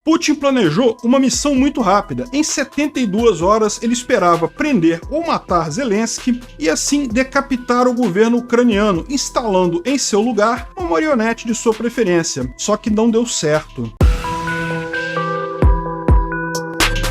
Putin planejou uma missão muito rápida. Em 72 horas, ele esperava prender ou matar Zelensky e assim decapitar o governo ucraniano, instalando em seu lugar uma marionete de sua preferência. Só que não deu certo.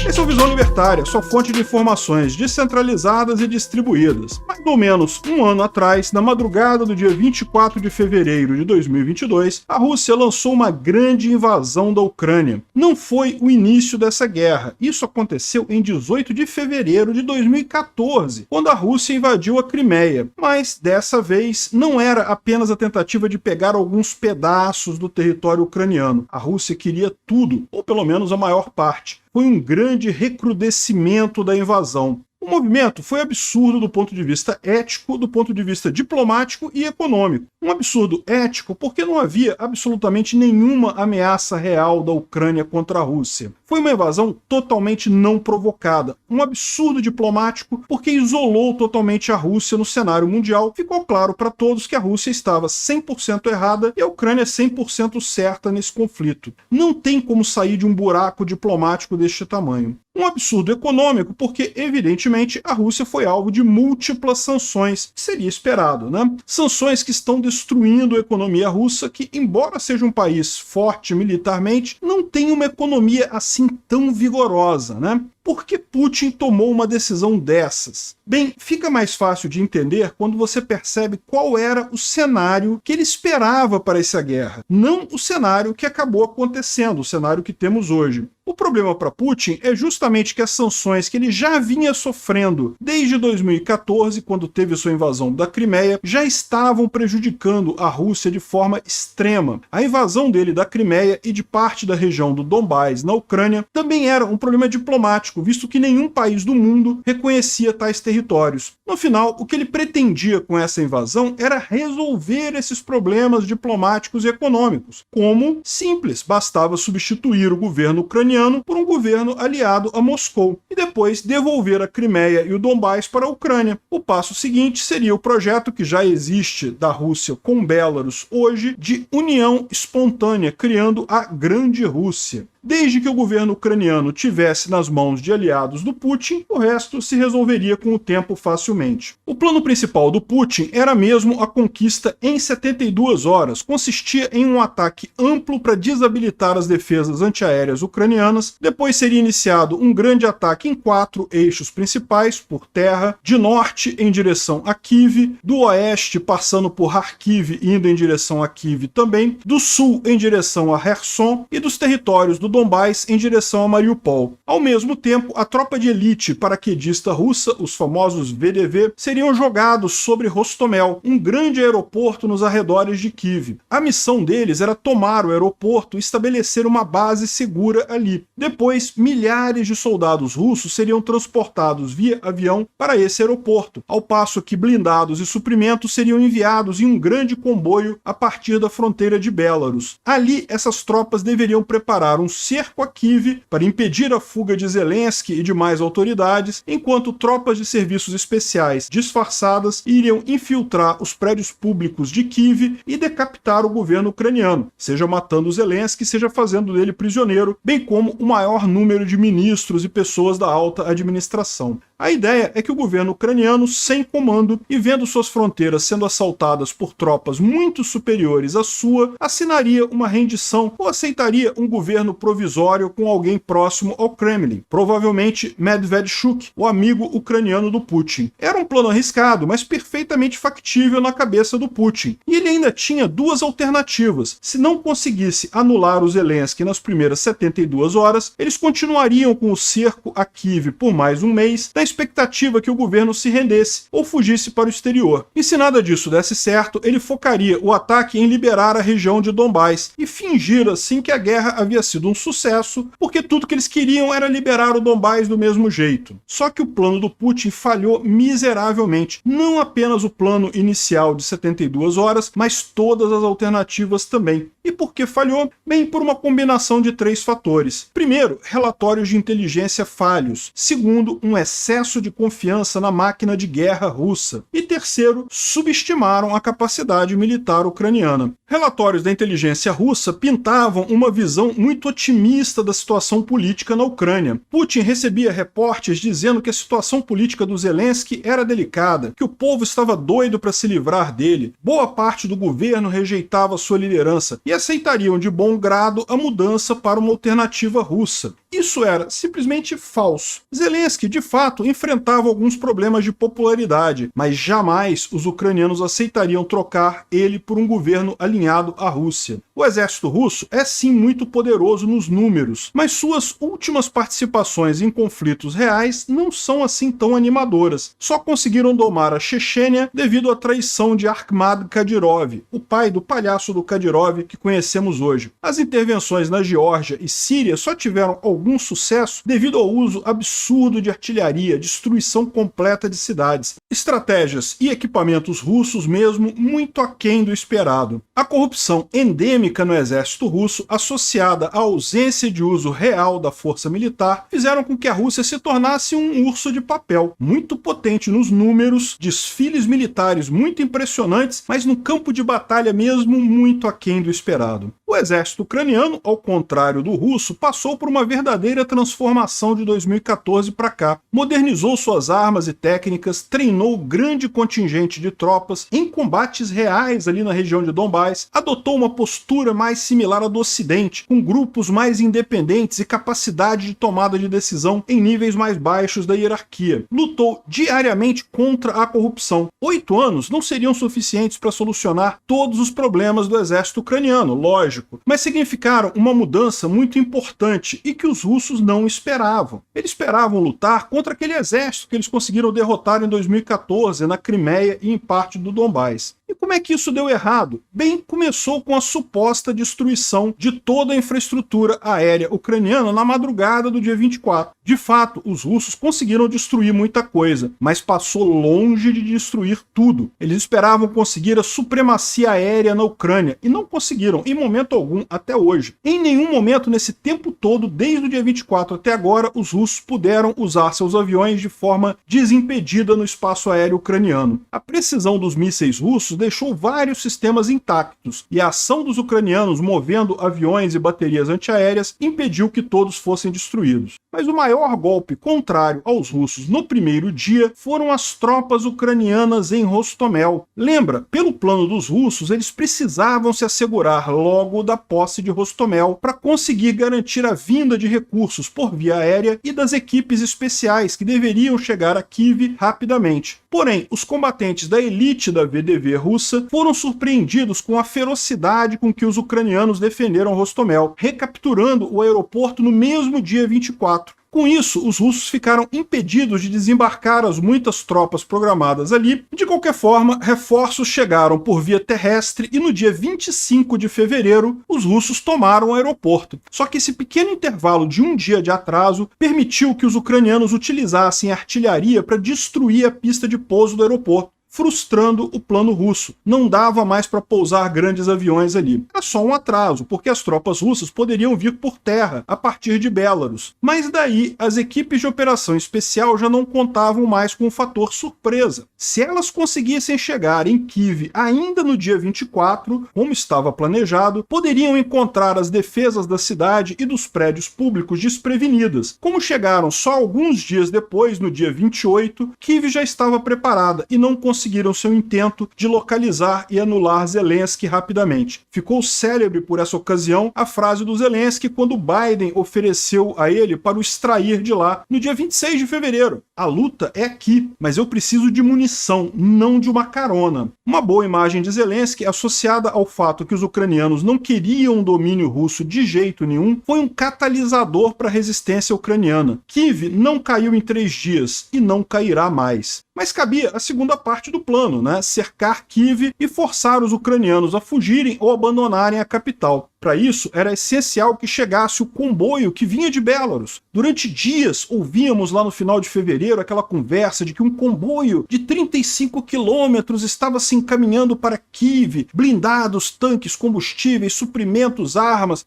Esse é o Visão Libertária, sua fonte de informações descentralizadas e distribuídas. Mais ou menos um ano atrás, na madrugada do dia 24 de fevereiro de 2022, a Rússia lançou uma grande invasão da Ucrânia. Não foi o início dessa guerra. Isso aconteceu em 18 de fevereiro de 2014, quando a Rússia invadiu a Crimeia. Mas, dessa vez, não era apenas a tentativa de pegar alguns pedaços do território ucraniano. A Rússia queria tudo, ou pelo menos a maior parte. Foi um grande recrudescimento da invasão. O movimento foi absurdo do ponto de vista ético, do ponto de vista diplomático e econômico. Um absurdo ético porque não havia absolutamente nenhuma ameaça real da Ucrânia contra a Rússia. Foi uma invasão totalmente não provocada. Um absurdo diplomático porque isolou totalmente a Rússia no cenário mundial. Ficou claro para todos que a Rússia estava 100% errada e a Ucrânia 100% certa nesse conflito. Não tem como sair de um buraco diplomático deste tamanho. Um absurdo econômico porque, evidentemente, a Rússia foi alvo de múltiplas sanções, que seria esperado, né? Sanções que estão destruindo a economia russa, que, embora seja um país forte militarmente, não tem uma economia assim tão vigorosa, né? Por que Putin tomou uma decisão dessas? Bem, fica mais fácil de entender quando você percebe qual era o cenário que ele esperava para essa guerra, não o cenário que acabou acontecendo, o cenário que temos hoje. O problema para Putin é justamente que as sanções que ele já vinha sofrendo desde 2014, quando teve sua invasão da Crimeia, já estavam prejudicando a Rússia de forma extrema. A invasão dele da Crimeia e de parte da região do Donbás, na Ucrânia, também era um problema diplomático, visto que nenhum país do mundo reconhecia tais territórios. No final, o que ele pretendia com essa invasão era resolver esses problemas diplomáticos e econômicos. Como? Simples, bastava substituir o governo ucraniano por um governo aliado a Moscou e depois devolver a Crimeia e o Donbás para a Ucrânia. O passo seguinte seria o projeto que já existe da Rússia com Belarus hoje de união espontânea, criando a Grande Rússia. Desde que o governo ucraniano tivesse nas mãos de aliados do Putin, o resto se resolveria com o tempo facilmente. O plano principal do Putin era mesmo a conquista em 72 horas, consistia em um ataque amplo para desabilitar as defesas antiaéreas ucranianas, depois seria iniciado um grande ataque em 4 eixos principais, por terra, de norte em direção a Kiev, do oeste passando por Kharkiv indo em direção a Kiev também, do sul em direção a Kherson e dos territórios do Donbás em direção a Mariupol. Ao mesmo tempo, a tropa de elite paraquedista russa, os famosos VDV, seriam jogados sobre Hostomel, um grande aeroporto nos arredores de Kiev. A missão deles era tomar o aeroporto e estabelecer uma base segura ali. Depois, milhares de soldados russos seriam transportados via avião para esse aeroporto, ao passo que blindados e suprimentos seriam enviados em um grande comboio a partir da fronteira de Belarus. Ali, essas tropas deveriam preparar um cerco a Kiev para impedir a fuga de Zelensky e demais autoridades, enquanto tropas de serviços especiais disfarçadas iriam infiltrar os prédios públicos de Kiev e decapitar o governo ucraniano, seja matando Zelensky, seja fazendo dele prisioneiro, bem como o maior número de ministros e pessoas da alta administração. A ideia é que o governo ucraniano, sem comando e vendo suas fronteiras sendo assaltadas por tropas muito superiores à sua, assinaria uma rendição ou aceitaria um governo provisório com alguém próximo ao Kremlin, provavelmente Medvedchuk, o amigo ucraniano do Putin. Era um plano arriscado, mas perfeitamente factível na cabeça do Putin. E ele ainda tinha 2 alternativas. Se não conseguisse anular o Zelensky nas primeiras 72 horas, eles continuariam com o cerco a Kiev por mais um mês, na expectativa que o governo se rendesse ou fugisse para o exterior. E se nada disso desse certo, ele focaria o ataque em liberar a região de Donbás e fingir assim que a guerra havia sido um sucesso, porque tudo que eles queriam era liberar o Donbás do mesmo jeito. Só que o plano do Putin falhou miseravelmente. Não apenas o plano inicial de 72 horas, mas todas as alternativas também. E por que falhou? Bem, por uma combinação de 3 fatores. Primeiro, relatórios de inteligência falhos. Segundo, um excesso excesso de confiança na máquina de guerra russa. E terceiro, subestimaram a capacidade militar ucraniana. Relatórios da inteligência russa pintavam uma visão muito otimista da situação política na Ucrânia. Putin recebia reportes dizendo que a situação política do Zelensky era delicada, que o povo estava doido para se livrar dele. Boa parte do governo rejeitava sua liderança e aceitariam de bom grado a mudança para uma alternativa russa. Isso era simplesmente falso. Zelensky, de fato, enfrentava alguns problemas de popularidade, mas jamais os ucranianos aceitariam trocar ele por um governo alinhado à Rússia. O exército russo é sim muito poderoso nos números, mas suas últimas participações em conflitos reais não são assim tão animadoras. Só conseguiram domar a Chechênia devido à traição de Akhmad Kadyrov, o pai do palhaço do Kadyrov que conhecemos hoje. As intervenções na Geórgia e Síria só tiveram algum sucesso devido ao uso absurdo de artilharia, destruição completa de cidades, estratégias e equipamentos russos mesmo muito aquém do esperado. A corrupção endêmica no exército russo, associada à ausência de uso real da força militar, fizeram com que a Rússia se tornasse um urso de papel, muito potente nos números, desfiles militares muito impressionantes, mas no campo de batalha mesmo muito aquém do esperado. O exército ucraniano, ao contrário do russo, passou por uma verdadeira transformação de 2014 para cá. Modernizou suas armas e técnicas, treinou grande contingente de tropas em combates reais ali na região de Donbás, adotou uma postura mais similar à do Ocidente, com grupos mais independentes e capacidade de tomada de decisão em níveis mais baixos da hierarquia. Lutou diariamente contra a corrupção. 8 anos não seriam suficientes para solucionar todos os problemas do exército ucraniano, lógico, mas significaram uma mudança muito importante e que os russos não esperavam. Eles esperavam lutar contra aquele exército que eles conseguiram derrotar em 2014 na Crimeia e em parte do Donbás. E como é que isso deu errado? Bem, começou com a suposta destruição de toda a infraestrutura aérea ucraniana na madrugada do dia 24. De fato, os russos conseguiram destruir muita coisa, mas passou longe de destruir tudo. Eles esperavam conseguir a supremacia aérea na Ucrânia e não conseguiram em momento algum até hoje. Em nenhum momento nesse tempo todo, desde o dia 24 até agora, os russos puderam usar seus aviões de forma desimpedida no espaço aéreo ucraniano. A precisão dos mísseis russos deixou vários sistemas intactos, e a ação dos ucranianos movendo aviões e baterias antiaéreas impediu que todos fossem destruídos. Mas o maior golpe contrário aos russos no primeiro dia foram as tropas ucranianas em Hostomel. Lembra, pelo plano dos russos, eles precisavam se assegurar logo da posse de Hostomel para conseguir garantir a vinda de recursos por via aérea e das equipes especiais que deveriam chegar a Kiev rapidamente. Porém, os combatentes da elite da VDV russa foram surpreendidos com a ferocidade com que os ucranianos defenderam Hostomel, recapturando o aeroporto no mesmo dia 24. Com isso, os russos ficaram impedidos de desembarcar as muitas tropas programadas ali. De qualquer forma, reforços chegaram por via terrestre e no dia 25 de fevereiro, os russos tomaram o aeroporto. Só que esse pequeno intervalo de um dia de atraso permitiu que os ucranianos utilizassem artilharia para destruir a pista de pouso do aeroporto, frustrando o plano russo. Não dava mais para pousar grandes aviões ali. Era só um atraso, porque as tropas russas poderiam vir por terra, a partir de Belarus. Mas daí, as equipes de operação especial já não contavam mais com o fator surpresa. Se elas conseguissem chegar em Kiev ainda no dia 24, como estava planejado, poderiam encontrar as defesas da cidade e dos prédios públicos desprevenidas. Como chegaram só alguns dias depois, no dia 28, Kiev já estava preparada e não conseguiram seu intento de localizar e anular Zelensky rapidamente. Ficou célebre por essa ocasião a frase do Zelensky quando Biden ofereceu a ele para o extrair de lá no dia 26 de fevereiro. A luta é aqui, mas eu preciso de munição, não de uma carona. Uma boa imagem de Zelensky, associada ao fato que os ucranianos não queriam o domínio russo de jeito nenhum, foi um catalisador para a resistência ucraniana. Kiev não caiu em 3 dias e não cairá mais. Mas cabia a segunda parte do plano, cercar Kiev e forçar os ucranianos a fugirem ou abandonarem a capital. Para isso, era essencial que chegasse o comboio que vinha de Belarus. Durante dias, ouvíamos lá no final de fevereiro aquela conversa de que um comboio de 35 quilômetros estava se encaminhando para Kiev, blindados, tanques, combustíveis, suprimentos, armas.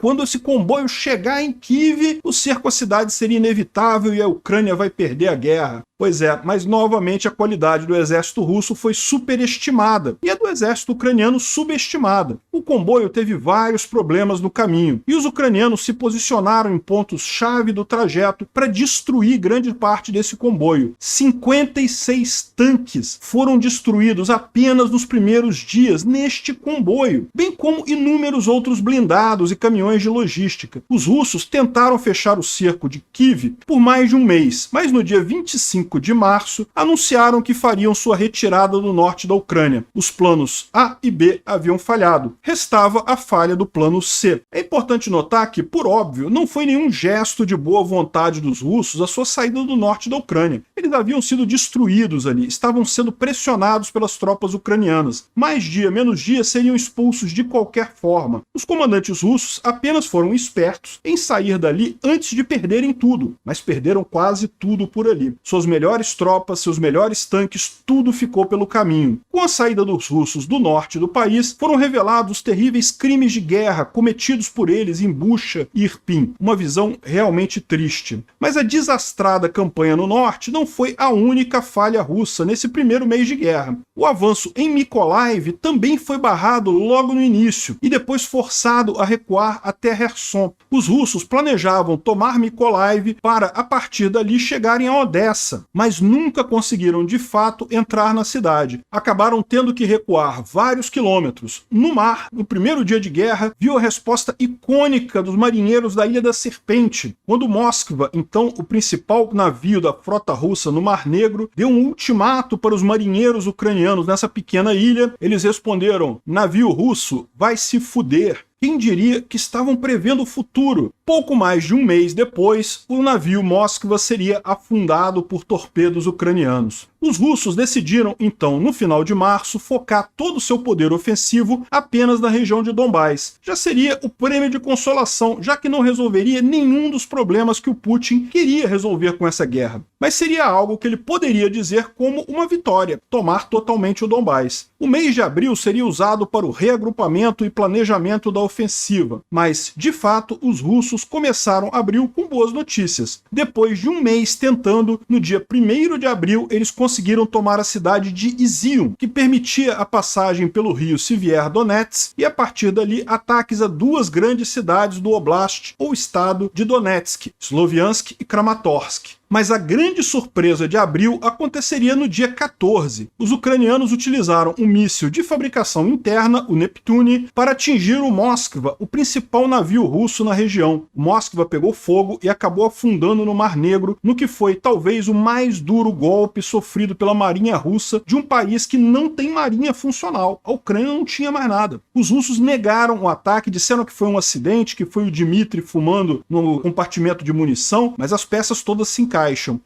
Quando esse comboio chegar em Kiev, o cerco à cidade seria inevitável e a Ucrânia vai perder a guerra. Pois é, mas novamente a qualidade do exército russo foi superestimada e a do exército ucraniano subestimada. O comboio teve vários problemas no caminho e os ucranianos se posicionaram em pontos-chave do trajeto para destruir grande parte desse comboio. 56 tanques foram destruídos apenas nos primeiros dias neste comboio, bem como inúmeros outros blindados e caminhões de logística. Os russos tentaram fechar o cerco de Kiev por mais de um mês, mas no dia 25 de março, anunciaram que fariam sua retirada do norte da Ucrânia. Os planos A e B haviam falhado. Restava a falha do plano C. É importante notar que, por óbvio, não foi nenhum gesto de boa vontade dos russos a sua saída do norte da Ucrânia. Eles haviam sido destruídos ali, estavam sendo pressionados pelas tropas ucranianas. Mais dia, menos dia, seriam expulsos de qualquer forma. Os comandantes russos apenas foram espertos em sair dali antes de perderem tudo, mas perderam quase tudo por ali. Suas melhores tropas, seus melhores tanques, tudo ficou pelo caminho. Com a saída dos russos do norte do país, foram revelados os terríveis crimes de guerra cometidos por eles em Bucha e Irpin. Uma visão realmente triste. Mas a desastrada campanha no norte não foi a única falha russa nesse primeiro mês de guerra. O avanço em Mykolaiv também foi barrado logo no início e depois forçado a recuar até Kherson. Os russos planejavam tomar Mykolaiv para, a partir dali, chegarem a Odessa, mas nunca conseguiram de fato entrar na cidade. Acabaram tendo que recuar vários quilômetros. No mar, no primeiro dia de guerra, viu a resposta icônica dos marinheiros da Ilha da Serpente, quando Moskva, então o principal navio da frota russa no Mar Negro, deu um ultimato para os marinheiros ucranianos nessa pequena ilha. Eles responderam: navio russo, vai se fuder. Quem diria que estavam prevendo o futuro? Pouco mais de um mês depois, o navio Moskva seria afundado por torpedos ucranianos. Os russos decidiram, então, no final de março, focar todo o seu poder ofensivo apenas na região de Donbás. Já seria o prêmio de consolação, já que não resolveria nenhum dos problemas que o Putin queria resolver com essa guerra. Mas seria algo que ele poderia dizer como uma vitória, tomar totalmente o Donbás. O mês de abril seria usado para o reagrupamento e planejamento da ofensiva, mas, de fato, os russos começaram abril com boas notícias. Depois de um mês tentando, no dia 1º de abril, eles conseguiram tomar a cidade de Izium, que permitia a passagem pelo rio Sivier-Donetsk, e a partir dali ataques a duas grandes cidades do Oblast, ou estado de Donetsk, Sloviansk e Kramatorsk. Mas a grande surpresa de abril aconteceria no dia 14. Os ucranianos utilizaram um míssil de fabricação interna, o Neptune, para atingir o Moskva, o principal navio russo na região. O Moskva pegou fogo e acabou afundando no Mar Negro, no que foi talvez o mais duro golpe sofrido pela marinha russa de um país que não tem marinha funcional. A Ucrânia não tinha mais nada. Os russos negaram o ataque, disseram que foi um acidente, que foi o Dmitry fumando no compartimento de munição, mas as peças todas se encaixam.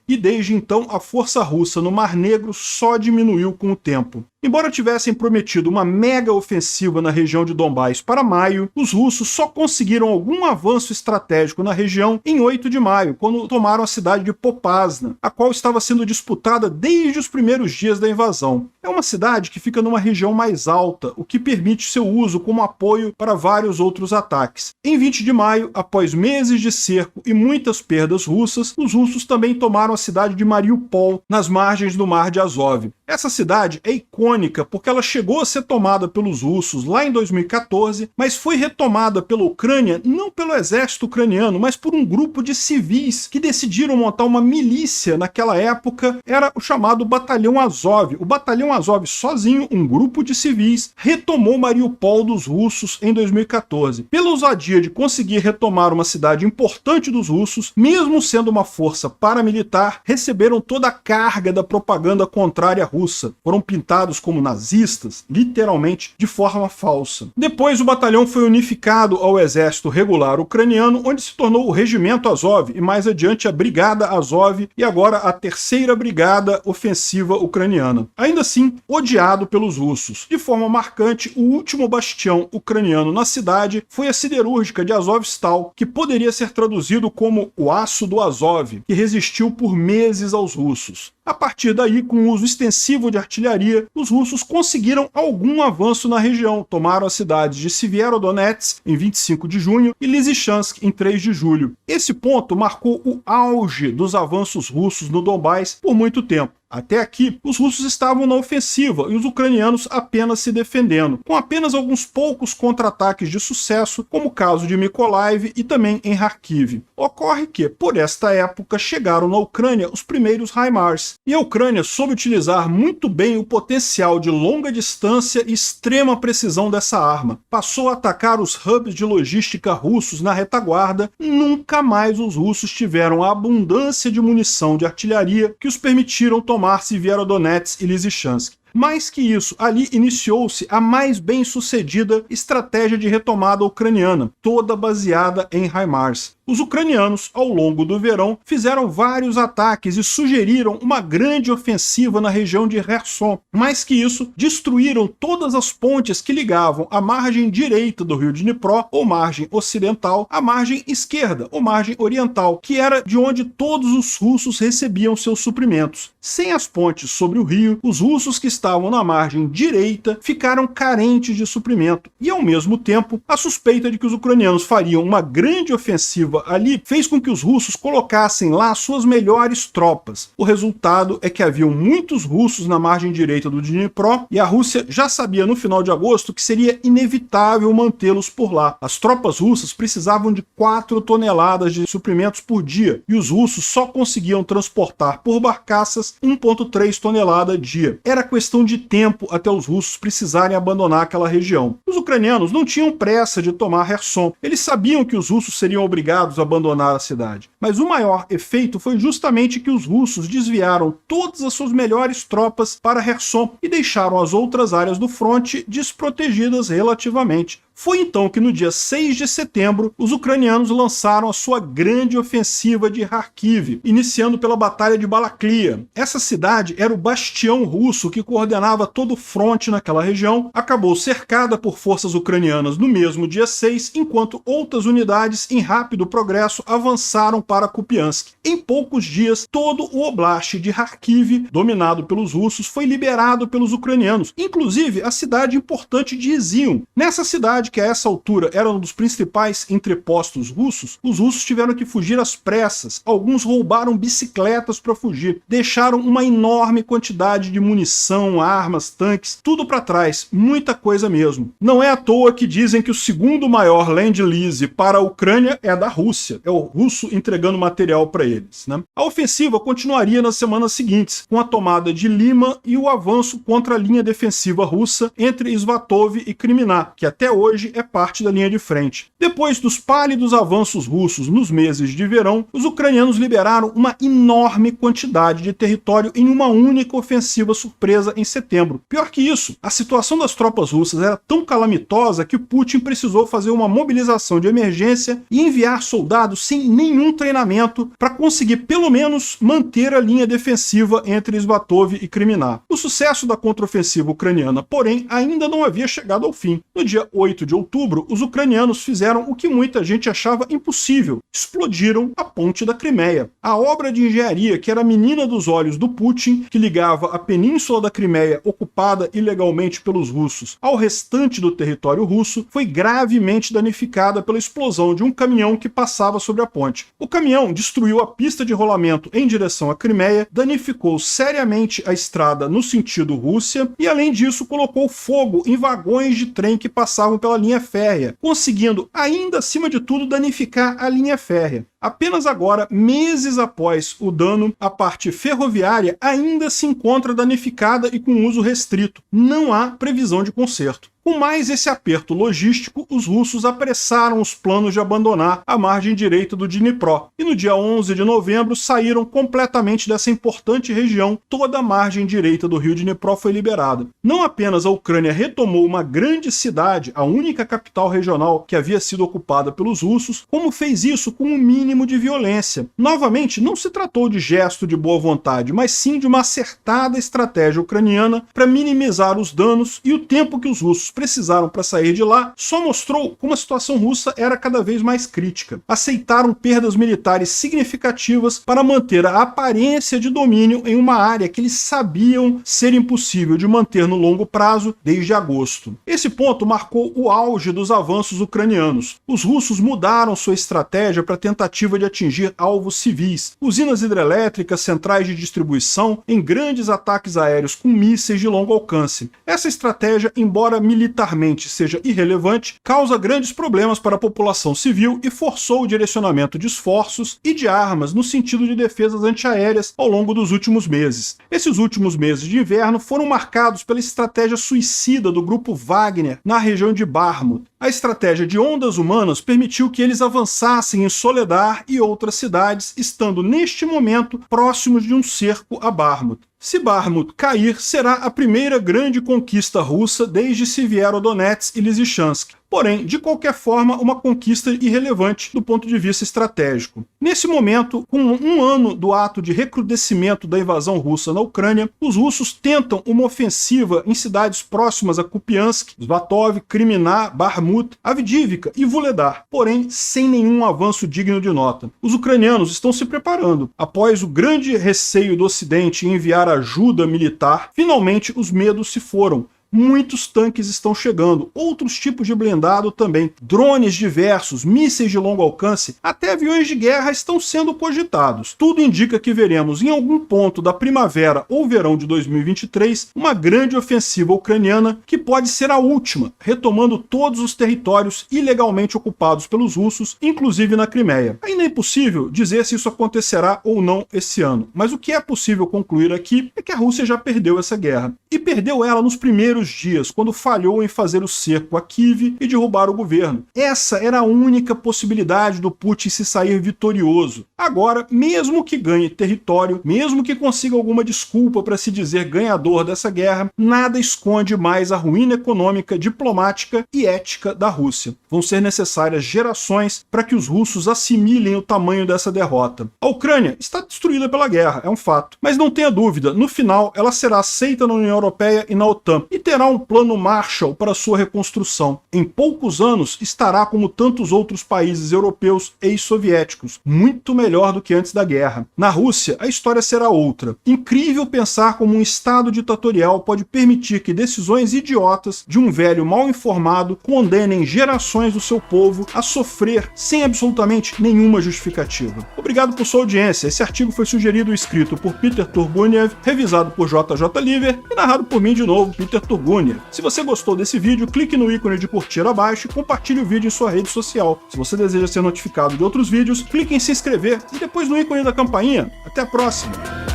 E desde então a força russa no Mar Negro só diminuiu com o tempo. Embora tivessem prometido uma mega ofensiva na região de Donbás para maio, os russos só conseguiram algum avanço estratégico na região em 8 de maio, quando tomaram a cidade de Popasna, a qual estava sendo disputada desde os primeiros dias da invasão. É uma cidade que fica numa região mais alta, o que permite seu uso como apoio para vários outros ataques. Em 20 de maio, após meses de cerco e muitas perdas russas, os russos também tomaram a cidade de Mariupol, nas margens do Mar de Azov. Essa cidade é icônica porque ela chegou a ser tomada pelos russos lá em 2014, mas foi retomada pela Ucrânia não pelo exército ucraniano, mas por um grupo de civis que decidiram montar uma milícia naquela época. Era o chamado Batalhão Azov. O Batalhão Azov sozinho, um grupo de civis, retomou Mariupol dos russos em 2014. Pela ousadia de conseguir retomar uma cidade importante dos russos, mesmo sendo uma força paramilitar, receberam toda a carga da propaganda contrária russa foram pintados como nazistas, literalmente de forma falsa. Depois o batalhão foi unificado ao exército regular ucraniano, onde se tornou o Regimento Azov e mais adiante a Brigada Azov e agora a Terceira Brigada Ofensiva Ucraniana. Ainda assim, odiado pelos russos. De forma marcante, o último bastião ucraniano na cidade foi a siderúrgica de Azovstal, que poderia ser traduzido como o Aço do Azov, que resistiu por meses aos russos. A partir daí, com o uso extensivo de artilharia, os russos conseguiram algum avanço na região, tomaram as cidades de Severodonetsk em 25 de junho e Lysychansk em 3 de julho. Esse ponto marcou o auge dos avanços russos no Donbás por muito tempo. Até aqui, os russos estavam na ofensiva e os ucranianos apenas se defendendo, com apenas alguns poucos contra-ataques de sucesso, como o caso de Mykolaiv e também em Kharkiv. Ocorre que, por esta época, chegaram na Ucrânia os primeiros HIMARS, e a Ucrânia soube utilizar muito bem o potencial de longa distância e extrema precisão dessa arma. Passou a atacar os hubs de logística russos na retaguarda, nunca mais os russos tiveram a abundância de munição de artilharia que os permitiram tomar Severodonetsk e Lysychansk. Mais que isso, ali iniciou-se a mais bem-sucedida estratégia de retomada ucraniana, toda baseada em HIMARS. Os ucranianos, ao longo do verão, fizeram vários ataques e sugeriram uma grande ofensiva na região de Kherson. Mais que isso, destruíram todas as pontes que ligavam a margem direita do rio Dnipro, ou margem ocidental, à margem esquerda, ou margem oriental, que era de onde todos os russos recebiam seus suprimentos. Sem as pontes sobre o rio, os russos que estavam na margem direita ficaram carentes de suprimento. E, ao mesmo tempo, a suspeita de que os ucranianos fariam uma grande ofensiva ali fez com que os russos colocassem lá suas melhores tropas. O resultado é que haviam muitos russos na margem direita do Dnipro e a Rússia já sabia no final de agosto que seria inevitável mantê-los por lá. As tropas russas precisavam de 4 toneladas de suprimentos por dia e os russos só conseguiam transportar por barcaças 1,3 toneladas dia. Era questão de tempo até os russos precisarem abandonar aquela região. Os ucranianos não tinham pressa de tomar Kherson. Eles sabiam que os russos seriam obrigados a abandonar a cidade. Mas o maior efeito foi justamente que os russos desviaram todas as suas melhores tropas para Kherson e deixaram as outras áreas do fronte desprotegidas relativamente. Foi então que no dia 6 de setembro, os ucranianos lançaram a sua grande ofensiva de Kharkiv, iniciando pela Batalha de Balaklia. Essa cidade era o bastião russo que coordenava todo o fronte naquela região, acabou cercada por forças ucranianas no mesmo dia 6, enquanto outras unidades em rápido progresso avançaram para Kupiansk. Em poucos dias, todo o oblast de Kharkiv, dominado pelos russos, foi liberado pelos ucranianos, inclusive a cidade importante de Izium. Nessa cidade, que a essa altura era um dos principais entrepostos russos, os russos tiveram que fugir às pressas. Alguns roubaram bicicletas para fugir, deixaram uma enorme quantidade de munição, armas, tanques, tudo para trás, muita coisa mesmo. Não é à toa que dizem que o segundo maior land-lease para a Ucrânia é a da Rússia, é o russo entregando material para eles, né? A ofensiva continuaria nas semanas seguintes, com a tomada de Lima e o avanço contra a linha defensiva russa entre Svatov e Kriminá, que até hoje é parte da linha de frente. Depois dos pálidos avanços russos nos meses de verão, os ucranianos liberaram uma enorme quantidade de território em uma única ofensiva surpresa em setembro. Pior que isso, a situação das tropas russas era tão calamitosa que Putin precisou fazer uma mobilização de emergência e enviar soldados sem nenhum treinamento para conseguir pelo menos manter a linha defensiva entre Svatov e Kriminá. O sucesso da contraofensiva ucraniana, porém, ainda não havia chegado ao fim. No dia 8 de outubro, os ucranianos fizeram o que muita gente achava impossível: explodiram a ponte da Crimeia. A obra de engenharia que era a menina dos olhos do Putin, que ligava a península da Crimeia, ocupada ilegalmente pelos russos, ao restante do território russo, foi gravemente danificada pela explosão de um caminhão que passava sobre a ponte. O caminhão destruiu a pista de rolamento em direção à Crimeia, danificou seriamente a estrada no sentido Rússia e, além disso, colocou fogo em vagões de trem que passavam pela linha férrea, conseguindo, ainda acima de tudo, danificar a linha férrea. Apenas agora, meses após o dano, a parte ferroviária ainda se encontra danificada e com uso restrito. Não há previsão de conserto. Com mais esse aperto logístico, os russos apressaram os planos de abandonar a margem direita do Dnipro, e no dia 11 de novembro saíram completamente dessa importante região. Toda a margem direita do rio Dnipro foi liberada. Não apenas a Ucrânia retomou uma grande cidade, a única capital regional que havia sido ocupada pelos russos, como fez isso com um mínimo de violência. Novamente, não se tratou de gesto de boa vontade, mas sim de uma acertada estratégia ucraniana para minimizar os danos, e o tempo que os russos precisaram para sair de lá só mostrou como a situação russa era cada vez mais crítica. Aceitaram perdas militares significativas para manter a aparência de domínio em uma área que eles sabiam ser impossível de manter no longo prazo desde agosto. Esse ponto marcou o auge dos avanços ucranianos. Os russos mudaram sua estratégia para a tentativa de atingir alvos civis, usinas hidrelétricas, centrais de distribuição, em grandes ataques aéreos com mísseis de longo alcance. Essa estratégia, embora militarmente seja irrelevante, causa grandes problemas para a população civil e forçou o direcionamento de esforços e de armas no sentido de defesas antiaéreas ao longo dos últimos meses. Esses últimos meses de inverno foram marcados pela estratégia suicida do grupo Wagner na região de Bakhmut. A estratégia de ondas humanas permitiu que eles avançassem em Soledar e outras cidades, estando neste momento próximos de um cerco a Bakhmut. Se Bakhmut cair, será a primeira grande conquista russa desde Severodonetsk e Lysychansk. Porém, de qualquer forma, uma conquista irrelevante do ponto de vista estratégico. Nesse momento, com um ano do ato de recrudescimento da invasão russa na Ucrânia, os russos tentam uma ofensiva em cidades próximas a Kupiansk, Svatov, Kriminá, Bakhmut, Avdiivka e Vuhledar, porém sem nenhum avanço digno de nota. Os ucranianos estão se preparando. Após o grande receio do Ocidente em enviar ajuda militar, finalmente os medos se foram. Muitos tanques estão chegando, outros tipos de blindado também, drones diversos, mísseis de longo alcance, até aviões de guerra estão sendo cogitados. Tudo indica que veremos em algum ponto da primavera ou verão de 2023 uma grande ofensiva ucraniana que pode ser a última, retomando todos os territórios ilegalmente ocupados pelos russos, inclusive na Crimeia. Ainda é impossível dizer se isso acontecerá ou não esse ano, mas o que é possível concluir aqui é que a Rússia já perdeu essa guerra. E perdeu ela nos primeiros dias, quando falhou em fazer o cerco a Kiev e derrubar o governo. Essa era a única possibilidade do Putin se sair vitorioso. Agora, mesmo que ganhe território, mesmo que consiga alguma desculpa para se dizer ganhador dessa guerra, nada esconde mais a ruína econômica, diplomática e ética da Rússia. Vão ser necessárias gerações para que os russos assimilem o tamanho dessa derrota. A Ucrânia está destruída pela guerra, é um fato. Mas não tenha dúvida, no final ela será aceita na União Europeia e na OTAN, e terá um plano Marshall para sua reconstrução. Em poucos anos estará como tantos outros países europeus ex-soviéticos, muito melhor do que antes da guerra. Na Rússia, a história será outra. Incrível pensar como um estado ditatorial pode permitir que decisões idiotas de um velho mal informado condenem gerações do seu povo a sofrer sem absolutamente nenhuma justificativa. Obrigado por sua audiência. Esse artigo foi sugerido e escrito por Peter Turguniev, revisado por JJ Liver e narrado por mim de novo, Peter Turguniev. Se você gostou desse vídeo, clique no ícone de curtir abaixo e compartilhe o vídeo em sua rede social. Se você deseja ser notificado de outros vídeos, clique em se inscrever e depois no ícone da campainha. Até a próxima!